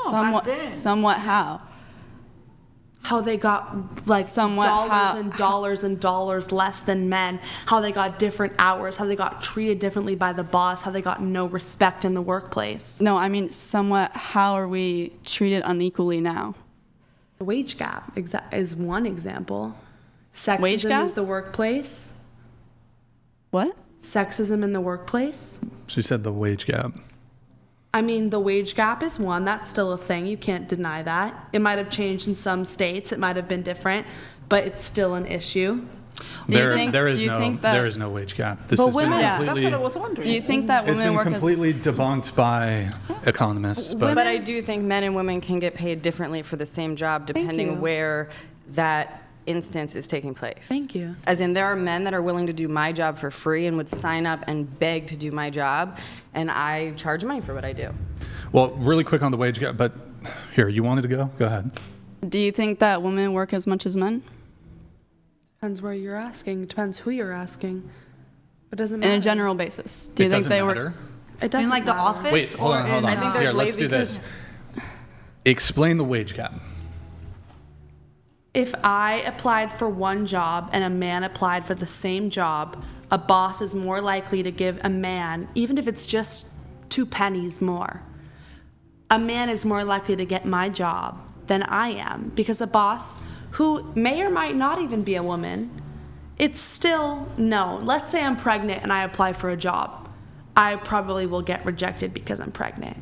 Somewhat how? How they got like Somewhat dollars and dollars and dollars less than men, how they got different hours, how they got treated differently by the boss, how they got no respect in the workplace. No, I mean somewhat how are we treated unequally now? The wage gap is one example. Sexism Wage gap? is the workplace. What? Sexism in the workplace. She said the wage gap. I mean, the wage gap is one. That's still a thing. You can't deny that. It might have changed in some states. It might have been different, but it's still an issue. There is no wage gap. This has been that's completely, what I was wondering. Do you think that it's women been work completely debunked by economists. But I do think men and women can get paid differently for the same job depending where that instance is taking place. Thank you. As in, there are men that are willing to do my job for free and would sign up and beg to do my job, and I charge money for what I do. Well, really quick on the wage gap, but here, you wanted to go? Go ahead. Do you think that women work as much as men? Depends where you're asking. It depends who you're asking. It doesn't matter. In a general basis. Do you think they work? It doesn't like the matter. office? Wait, hold on. I think there's Here, let's do this. Explain the wage gap. If I applied for one job and a man applied for the same job, a boss is more likely to give a man, even if it's just 2 pennies more, a man is more likely to get my job than I am, because a boss who may or might not even be a woman, it's still no. Let's say I'm pregnant and I apply for a job. I probably will get rejected because I'm pregnant.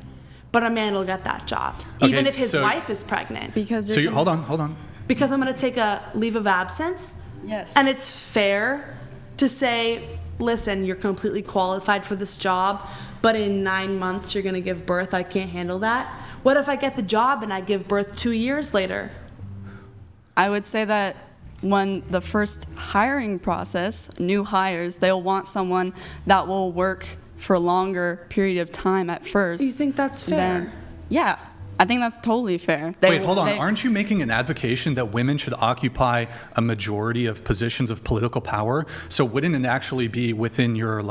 But a man will get that job, even if his wife is pregnant. Hold on. Because I'm going to take a leave of absence. Yes. And it's fair to say, listen, you're completely qualified for this job, but in 9 months you're going to give birth. I can't handle that. What if I get the job and I give birth 2 years later? I would say that when the first hiring process, new hires, they'll want someone that will work for a longer period of time at first. You think that's fair? Yeah. I think that's totally fair. Wait, hold on. Aren't you making an advocation that women should occupy a majority of positions of political power? So wouldn't it actually be within your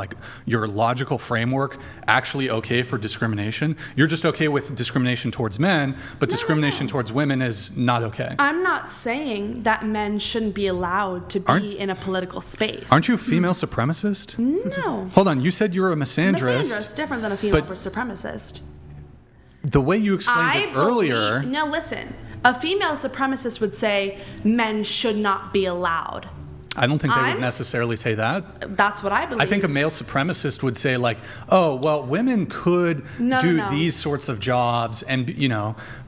logical framework actually okay for discrimination? You're just okay with discrimination towards men, but discrimination towards women is not okay. I'm not saying that men shouldn't be allowed to be in a political space. Aren't you a female supremacist? No. Hold on. You said you're a misandrist. Misandrist, different than a female supremacist. The way you explained it earlier... No, listen. A female supremacist would say men should not be allowed. I don't think they would necessarily say that. That's what I believe. I think a male supremacist would say like, oh, well, women could do these sorts of jobs and,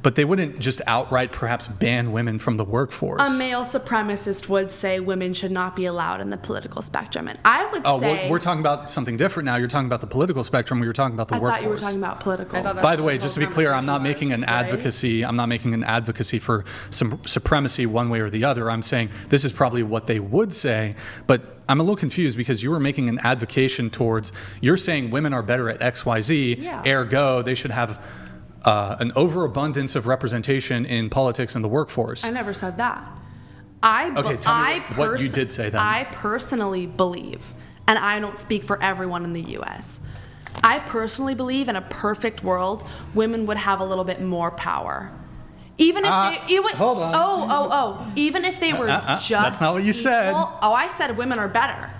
but they wouldn't just outright perhaps ban women from the workforce. A male supremacist would say women should not be allowed in the political spectrum. And I would say... Oh, we're talking about something different now. You're talking about the political spectrum. We were talking about the workforce. I thought you were talking about political. By the way, just to be clear, I'm not making an advocacy. I'm not making an advocacy for some supremacy one way or the other. I'm saying this is probably what they would say, but I'm a little confused because you were making an advocation towards, you're saying women are better at XYZ, ergo they should have an overabundance of representation in politics and the workforce. I never said that. Okay, tell me what you did say then. I personally believe, and I don't speak for everyone in the U.S., I personally believe in a perfect world, women would have a little bit more power. Even if they would, hold on. Even if they were just that's not what you said. Oh, I said women are better.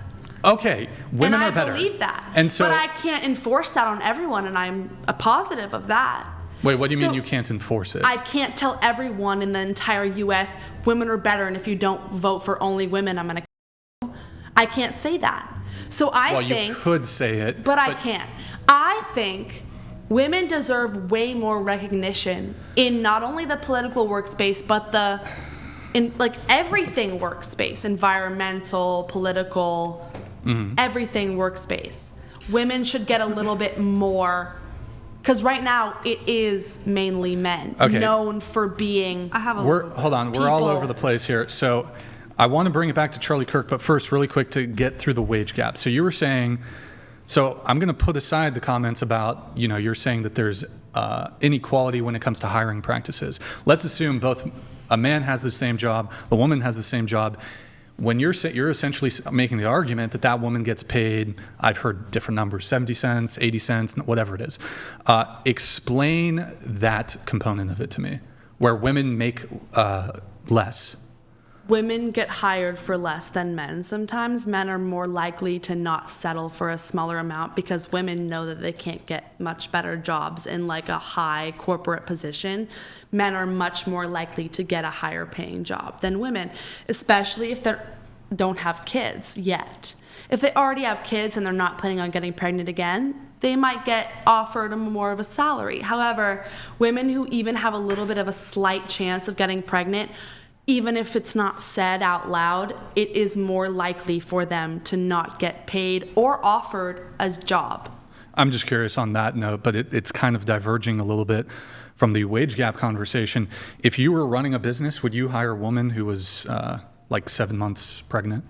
Okay, women and are better. I believe that. And so, but I can't enforce that on everyone, and I'm a positive of that. Wait, what do you mean you can't enforce it? I can't tell everyone in the entire U.S. women are better, and if you don't vote for only women, I'm going to... I can't say that. So I think... you could say it. But I can't. I think... women deserve way more recognition in not only the political workspace, but in everything workspace, environmental, political, everything workspace. Women should get a little bit more, because right now it is mainly men known for being. Hold on, we're all over the place here. So I want to bring it back to Charlie Kirk, but first, really quick to get through the wage gap. So you were saying. So I'm going to put aside the comments about, you're saying that there's inequality when it comes to hiring practices. Let's assume both a man has the same job, a woman has the same job. when you're essentially making the argument that that woman gets paid, I've heard different numbers, 70 cents, 80 cents, whatever it is. Explain that component of it to me, where women make less. Women get hired for less than men. Sometimes men are more likely to not settle for a smaller amount because women know that they can't get much better jobs in like a high corporate position. Men are much more likely to get a higher paying job than women, especially if they don't have kids yet. If they already have kids and they're not planning on getting pregnant again, they might get offered more of a salary. However, women who even have a little bit of a slight chance of getting pregnant, even if it's not said out loud, it is more likely for them to not get paid or offered a job. I'm just curious on that note, but it's kind of diverging a little bit from the wage gap conversation. If you were running a business, would you hire a woman who was like 7 months pregnant?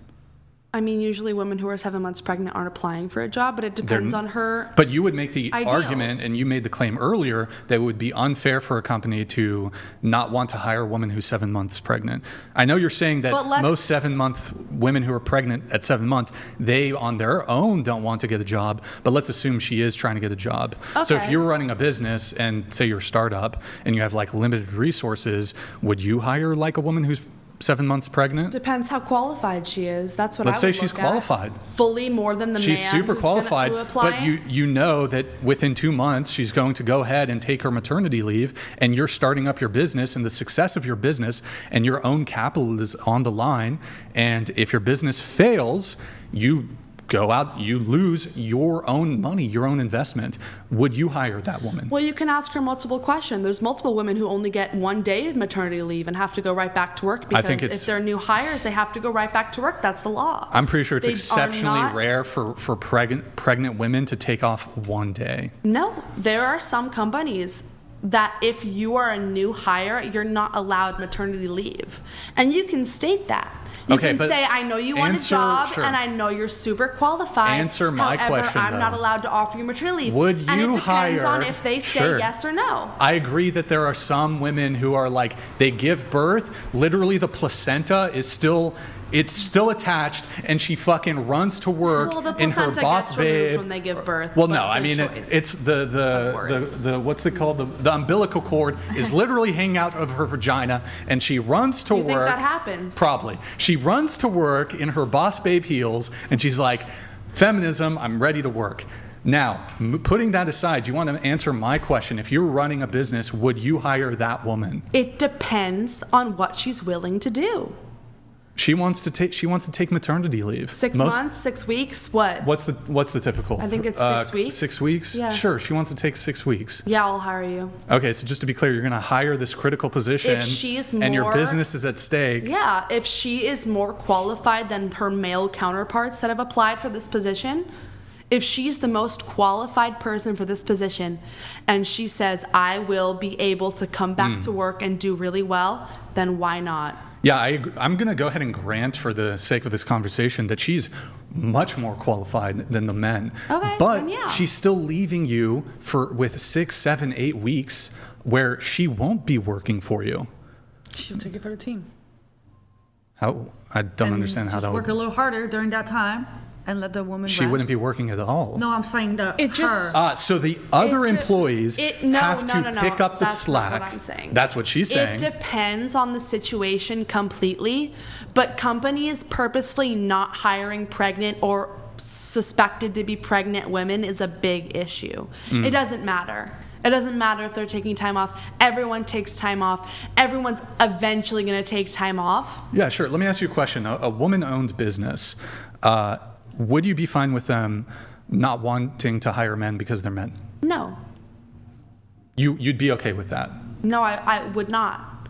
I mean, usually women who are 7 months pregnant aren't applying for a job, but it depends on her. But you would make the ideals. argument, and you made the claim earlier, that it would be unfair for a company to not want to hire a woman who's 7 months pregnant. I know you're saying that most 7-month women who are pregnant at 7 months, they on their own don't want to get a job, but let's assume she is trying to get a job. Okay. So if you're running a business and say you're a startup and you have like limited resources, would you hire like a woman who's 7 months pregnant? Depends how qualified she is. That's what Let's I would say she's look qualified. At. Fully more than the she's man super who's qualified, gonna apply. but you know that within 2 months she's going to go ahead and take her maternity leave, and you're starting up your business and the success of your business and your own capital is on the line. And if your business fails, you go out, you lose your own money, your own investment. Would you hire that woman? Well, you can ask her multiple questions. There's multiple women who only get 1 day of maternity leave and have to go right back to work because if they're new hires, they have to go right back to work. That's the law. I'm pretty sure it's exceptionally rare for pregnant women to take off 1 day. No, there are some companies that if you are a new hire, you're not allowed maternity leave. And you can state that. You can say, I know you want a job, and I know you're super qualified. Answer my question, I'm not allowed to offer you maternity leave. Would you hire? And it depends on if they say yes or no. I agree that there are some women who are like, they give birth, literally the placenta is still... It's still attached, and she fucking runs to work in her boss babe. When they give birth. Well, no, I mean it's the what's it called? The umbilical cord is literally hanging out of her vagina, and she runs to work. You think that happens? Probably. She runs to work in her boss babe heels, and she's like, "Feminism, I'm ready to work." Now, putting that aside, do you want to answer my question? If you're running a business, would you hire that woman? It depends on what she's willing to do. She wants to take maternity leave. 6 months, 6 weeks, what? What's the typical? I think it's 6 weeks. 6 weeks? Yeah. Sure, she wants to take 6 weeks. Yeah, I'll hire you. Okay, so just to be clear, you're going to hire this critical position, and your business is at stake. Yeah, if she is more qualified than her male counterparts that have applied for this position, if she's the most qualified person for this position, and she says, I will be able to come back to work and do really well, then why not? Yeah, I'm going to go ahead and grant, for the sake of this conversation, that she's much more qualified than the men. Okay, but then yeah. She's still leaving you with 6, 7, 8 weeks where she won't be working for you. She'll take it for the team. How? I don't understand how that would work a little harder during that time and let the woman She rest. wouldn't be working at all. No, I'm saying her. So the other employees have to pick up the slack. That's not what I'm saying. That's what she's saying. It depends on the situation completely, but companies purposefully not hiring pregnant or suspected to be pregnant women is a big issue. It doesn't matter. It doesn't matter if they're taking time off. Everyone takes time off. Everyone's eventually going to take time off. Yeah, sure. Let me ask you a question. A woman-owned business, would you be fine with them not wanting to hire men because they're men? No. You'd be okay with that? No, I would not.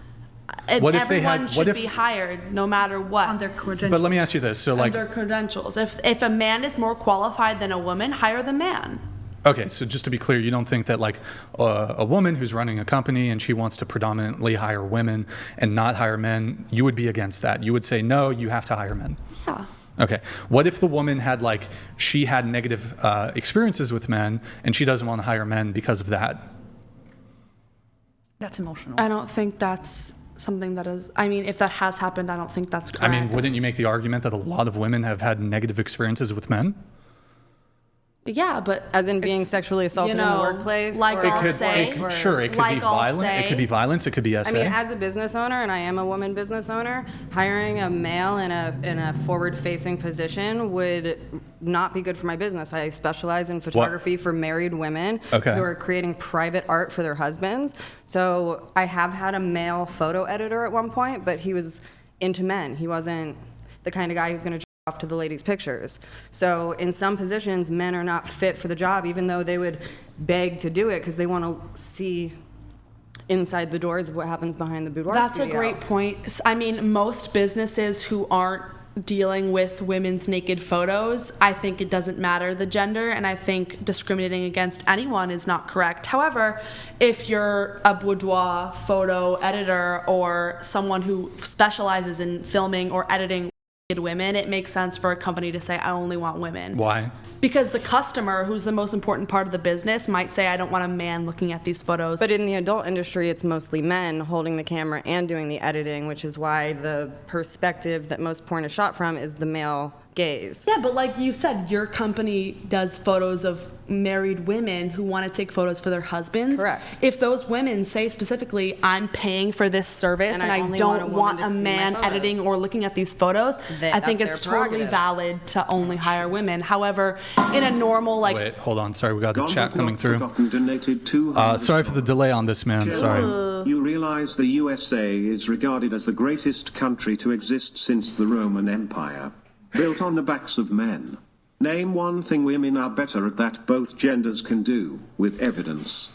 Everyone should be hired no matter what. On their credentials. But let me ask you this. So, on their credentials. If a man is more qualified than a woman, hire the man. Okay, so just to be clear, you don't think that like a woman who's running a company and she wants to predominantly hire women and not hire men, you would be against that? You would say, no, you have to hire men? Yeah. Okay. What if the woman she had negative experiences with men and she doesn't want to hire men because of that? That's emotional. I don't think that's something that is, I mean, if that has happened, I don't think that's correct. I mean, wouldn't you make the argument that a lot of women have had negative experiences with men? Yeah, but As in being sexually assaulted in the workplace? like or- I'll say, Sure, it could like be I'll violent. It could be say- violence. It could be SA. I mean, as a business owner, and I am a woman business owner, hiring a male in a forward-facing position would not be good for my business. I specialize in photography for married women Okay. who are creating private art for their husbands. So I have had a male photo editor at one point, but he was into men. He wasn't the kind of guy who's going to off to the ladies' pictures. So in some positions, men are not fit for the job, even though they would beg to do it because they want to see inside the doors of what happens behind the boudoir That's studio. a great point. I mean, most businesses who aren't dealing with women's naked photos, I think it doesn't matter the gender, and I think discriminating against anyone is not correct. However, if you're a boudoir photo editor or someone who specializes in filming or editing women, it makes sense for a company to say, I only want women. Why? Because the customer, who's the most important part of the business, might say, I don't want a man looking at these photos. But in the adult industry, it's mostly men holding the camera and doing the editing, which is why the perspective that most porn is shot from is the male gaze. Yeah, but like you said, your company does photos of married women who want to take photos for their husbands. Correct. If those women say specifically, I'm paying for this service And and I I only don't want a woman want to a see my man photos. editing or looking at these photos, I think that's it's their totally prerogative. valid to only hire women. However, in a normal, like, Wait, hold on. Sorry, we got a Gone chat but coming not through. forgotten donated 200. Sorry for the delay on this, man. Sorry. You realize the USA is regarded as the greatest country to exist since the Roman Empire. Built on the backs of men. Name one thing women are better at that both genders can do, with evidence.